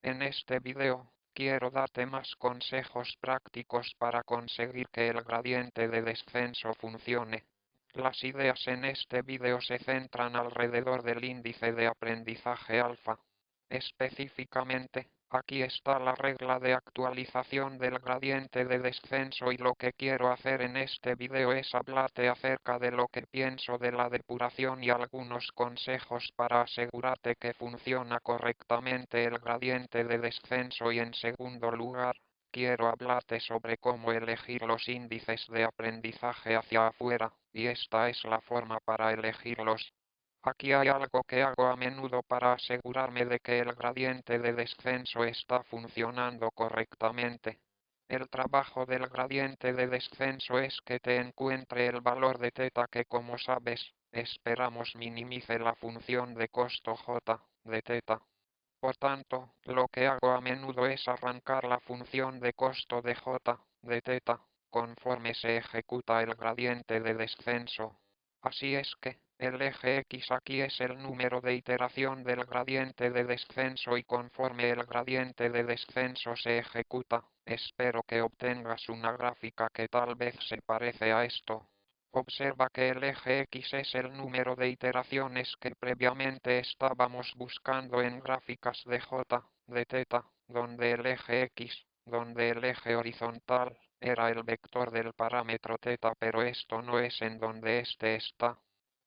En este video, quiero darte más consejos prácticos para conseguir que el gradiente de descenso funcione. Las ideas en este video se centran alrededor del índice de aprendizaje alfa. Específicamente, aquí está la regla de actualización del gradiente de descenso y lo que quiero hacer en este video es hablarte acerca de lo que pienso de la depuración y algunos consejos para asegurarte que funciona correctamente el gradiente de descenso y en segundo lugar, quiero hablarte sobre cómo elegir los índices de aprendizaje hacia afuera, y esta es la forma para elegirlos. Aquí hay algo que hago a menudo para asegurarme de que el gradiente de descenso está funcionando correctamente. El trabajo del gradiente de descenso es que te encuentre el valor de θ que, como sabes, esperamos minimice la función de costo j de θ. Por tanto, lo que hago a menudo es arrancar la función de costo de j de θ conforme se ejecuta el gradiente de descenso. Así es que, el eje X aquí es el número de iteración del gradiente de descenso y conforme el gradiente de descenso se ejecuta, espero que obtengas una gráfica que tal vez se parece a esto. Observa que el eje X es el número de iteraciones que previamente estábamos buscando en gráficas de j, de θ, donde el eje X, donde el eje horizontal, era el vector del parámetro θ, pero esto no es en donde este está.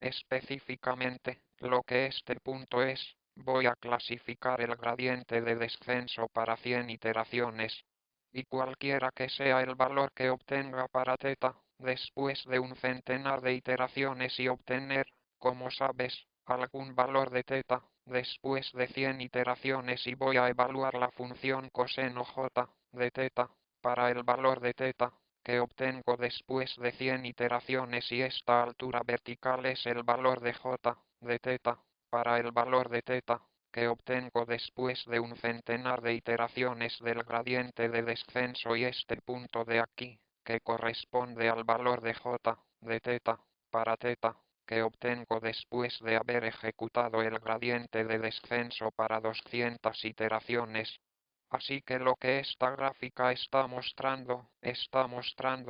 Específicamente, lo que este punto es, voy a clasificar el gradiente de descenso para 100 iteraciones. Y cualquiera que sea el valor que obtenga para θ, después de un centenar de iteraciones y obtener, como sabes, algún valor de θ, después de 100 iteraciones y voy a evaluar la función coseno j de θ, para el valor de θ, que obtengo después de 100 iteraciones y esta altura vertical es el valor de j de θ, para el valor de θ, que obtengo después de un centenar de iteraciones del gradiente de descenso y este punto de aquí, que corresponde al valor de j de θ, para θ, que obtengo después de haber ejecutado el gradiente de descenso para 200 iteraciones. Así que lo que esta gráfica está mostrando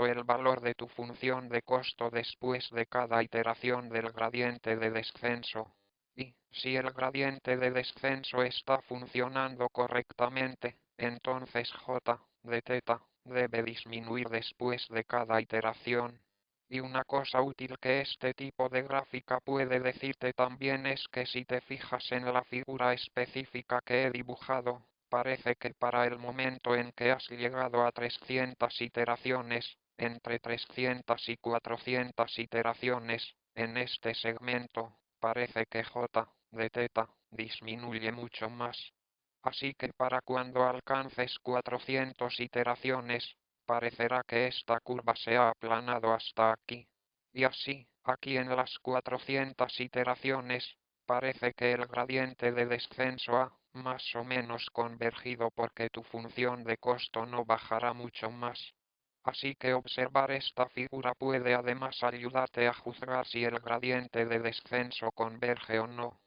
el valor de tu función de costo después de cada iteración del gradiente de descenso. Y, si el gradiente de descenso está funcionando correctamente, entonces j de θ debe disminuir después de cada iteración. Y una cosa útil que este tipo de gráfica puede decirte también es que si te fijas en la figura específica que he dibujado, parece que para el momento en que has llegado a 300 iteraciones, entre 300 y 400 iteraciones, en este segmento, parece que j de θ disminuye mucho más. Así que para cuando alcances 400 iteraciones, parecerá que esta curva se ha aplanado hasta aquí. Y así, aquí en las 400 iteraciones, parece que el gradiente de descenso ha, más o menos convergido porque tu función de costo no bajará mucho más. Así que observar esta figura puede además ayudarte a juzgar si el gradiente de descenso converge o no.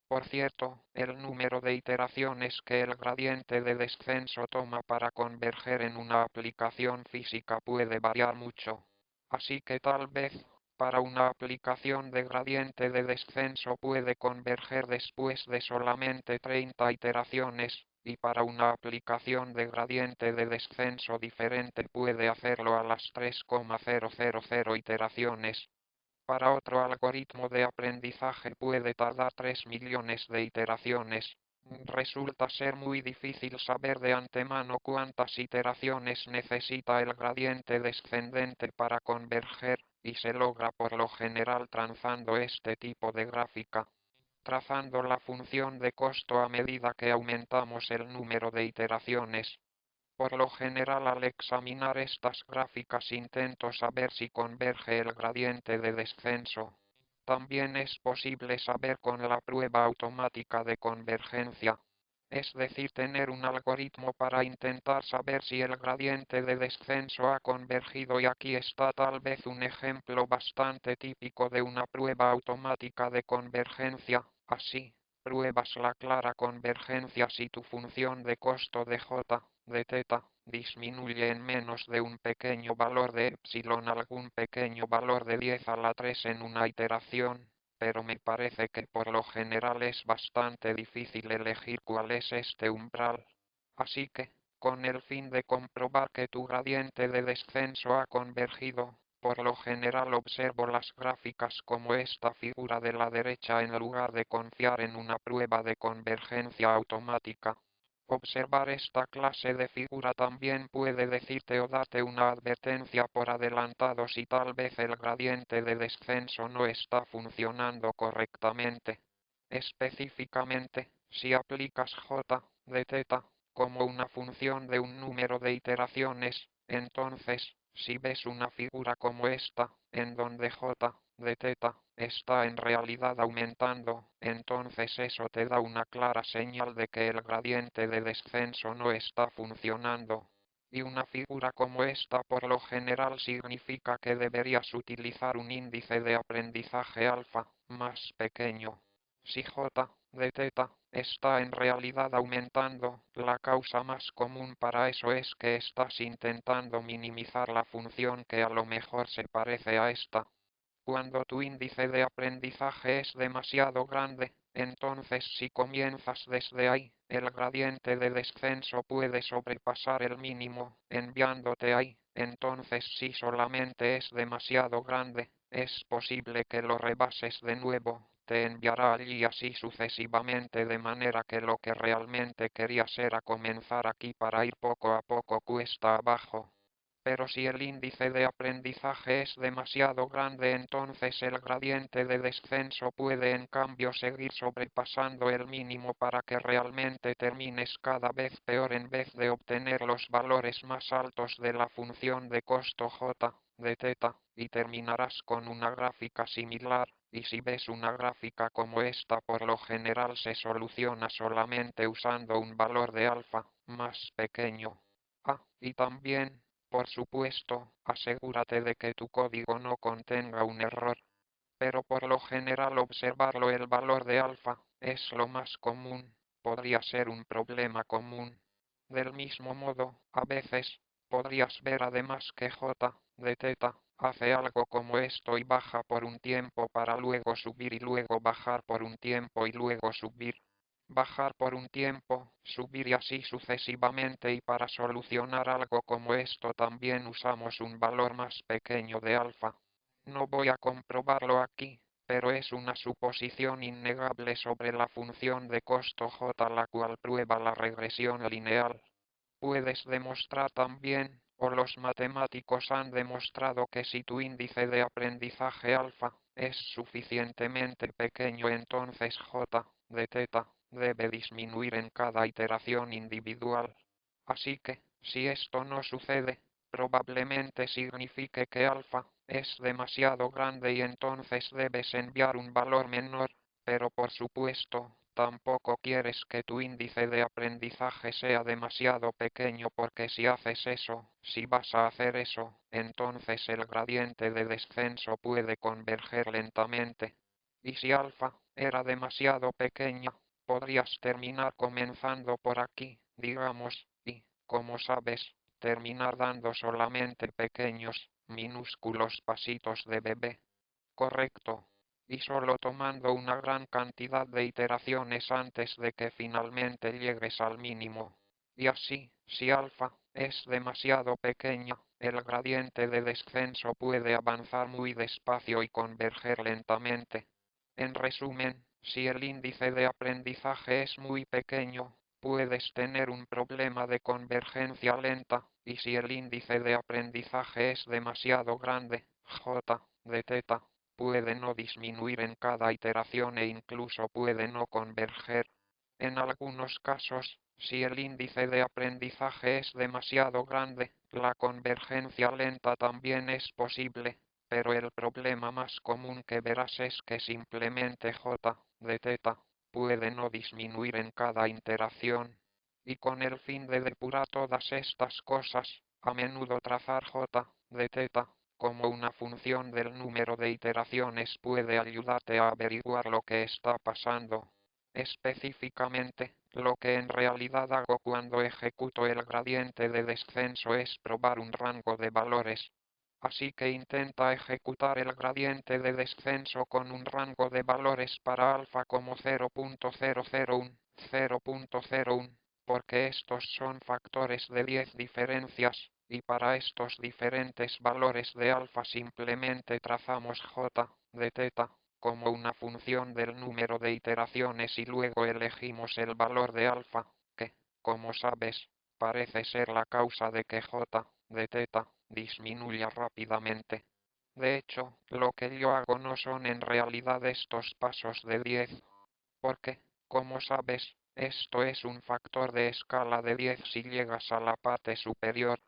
Por cierto, el número de iteraciones que el gradiente de descenso toma para converger en una aplicación física puede variar mucho. Así que tal vez, para una aplicación de gradiente de descenso puede converger después de solamente 30 iteraciones, y para una aplicación de gradiente de descenso diferente puede hacerlo a las 3,000 iteraciones. Para otro algoritmo de aprendizaje puede tardar 3 millones de iteraciones. Resulta ser muy difícil saber de antemano cuántas iteraciones necesita el gradiente descendente para converger, y se logra por lo general trazando este tipo de gráfica. Trazando la función de costo a medida que aumentamos el número de iteraciones. Por lo general al examinar estas gráficas intento saber si converge el gradiente de descenso. También es posible saber con la prueba automática de convergencia. Es decir, tener un algoritmo para intentar saber si el gradiente de descenso ha convergido y aquí está tal vez un ejemplo bastante típico de una prueba automática de convergencia, así. pruebas la clara convergencia si tu función de costo de j de θ disminuye en menos de un pequeño valor de epsilon algún pequeño valor de 10 a la 3 en una iteración, pero me parece que por lo general es bastante difícil elegir cuál es este umbral. Así que, con el fin de comprobar que tu gradiente de descenso ha convergido, por lo general observo las gráficas como esta figura de la derecha en lugar de confiar en una prueba de convergencia automática. Observar esta clase de figura también puede decirte o darte una advertencia por adelantado si tal vez el gradiente de descenso no está funcionando correctamente. Específicamente, si aplicas j de θ como una función de un número de iteraciones, entonces, si ves una figura como esta, en donde j de θ está en realidad aumentando, entonces eso te da una clara señal de que el gradiente de descenso no está funcionando. Y una figura como esta por lo general significa que deberías utilizar un índice de aprendizaje alfa más pequeño. Si j de θ está en realidad aumentando, la causa más común para eso es que estás intentando minimizar la función que a lo mejor se parece a esta. Cuando tu índice de aprendizaje es demasiado grande, entonces si comienzas desde ahí, el gradiente de descenso puede sobrepasar el mínimo, enviándote ahí. Entonces si solamente es demasiado grande, es posible que lo rebases de nuevo, te enviará allí y así sucesivamente, de manera que lo que realmente querías era comenzar aquí para ir poco a poco cuesta abajo. Pero si el índice de aprendizaje es demasiado grande, entonces el gradiente de descenso puede en cambio seguir sobrepasando el mínimo para que realmente termines cada vez peor en vez de obtener los valores más altos de la función de costo j de θ, y terminarás con una gráfica similar, y si ves una gráfica como esta por lo general se soluciona solamente usando un valor de alfa más pequeño. Y también, por supuesto, asegúrate de que tu código no contenga un error. Pero por lo general observarlo el valor de alfa es lo más común, podría ser un problema común. Del mismo modo, a veces, podrías ver además que j de θ hace algo como esto y baja por un tiempo para luego subir y luego bajar por un tiempo y luego subir. Bajar por un tiempo, subir y así sucesivamente, y para solucionar algo como esto también usamos un valor más pequeño de alfa. No voy a comprobarlo aquí, pero es una suposición innegable sobre la función de costo j la cual prueba la regresión lineal. Puedes demostrar también, o los matemáticos han demostrado, que si tu índice de aprendizaje alfa es suficientemente pequeño, entonces j de θ debe disminuir en cada iteración individual. Así que, si esto no sucede, probablemente signifique que alfa es demasiado grande y entonces debes enviar un valor menor, pero por supuesto, tampoco quieres que tu índice de aprendizaje sea demasiado pequeño, porque si haces eso, si vas a hacer eso, entonces el gradiente de descenso puede converger lentamente. Y si alfa era demasiado pequeña, podrías terminar comenzando por aquí, digamos, y, como sabes, terminar dando solamente pequeños, minúsculos pasitos de bebé. Correcto. Y solo tomando una gran cantidad de iteraciones antes de que finalmente llegues al mínimo. Y así, si alfa es demasiado pequeña, el gradiente de descenso puede avanzar muy despacio y converger lentamente. En resumen, si el índice de aprendizaje es muy pequeño, puedes tener un problema de convergencia lenta, y si el índice de aprendizaje es demasiado grande, j de θ puede no disminuir en cada iteración e incluso puede no converger. En algunos casos, si el índice de aprendizaje es demasiado grande, la convergencia lenta también es posible, pero el problema más común que verás es que simplemente j de θ puede no disminuir en cada iteración. Y con el fin de depurar todas estas cosas, a menudo trazar j de θ como una función del número de iteraciones puede ayudarte a averiguar lo que está pasando. Específicamente, lo que en realidad hago cuando ejecuto el gradiente de descenso es probar un rango de valores. Así que intenta ejecutar el gradiente de descenso con un rango de valores para alfa como 0.001, 0.01, porque estos son factores de 10 diferencias, y para estos diferentes valores de alfa simplemente trazamos j de teta como una función del número de iteraciones y luego elegimos el valor de alfa, que, como sabes, parece ser la causa de que j de teta disminuya rápidamente. De hecho, lo que yo hago no son en realidad estos pasos de 10, porque, como sabes, esto es un factor de escala de 10 si llegas a la parte superior.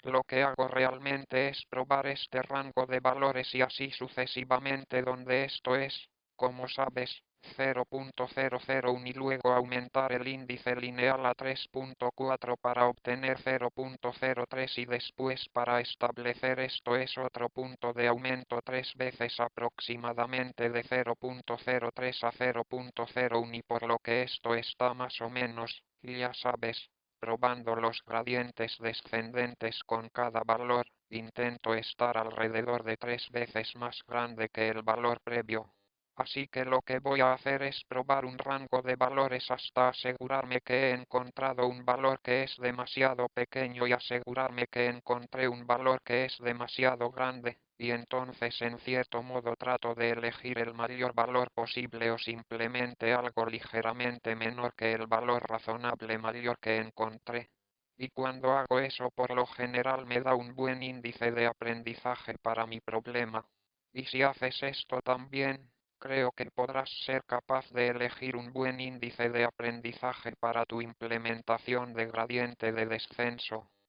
Lo que hago realmente es probar este rango de valores y así sucesivamente donde esto es, como sabes, 0.001 y luego aumentar el índice lineal a 3.4 para obtener 0.03 y después para establecer esto es otro punto de aumento 3 veces aproximadamente de 0.03 a 0.01 y por lo que esto está más o menos, ya sabes, probando los gradientes descendentes con cada valor, intento estar alrededor de 3 veces más grande que el valor previo. Así que lo que voy a hacer es probar un rango de valores hasta asegurarme que he encontrado un valor que es demasiado pequeño y asegurarme que encontré un valor que es demasiado grande, y entonces en cierto modo trato de elegir el mayor valor posible o simplemente algo ligeramente menor que el valor razonable mayor que encontré. Y cuando hago eso por lo general me da un buen índice de aprendizaje para mi problema. Y si haces esto también, creo que podrás ser capaz de elegir un buen índice de aprendizaje para tu implementación de gradiente de descenso.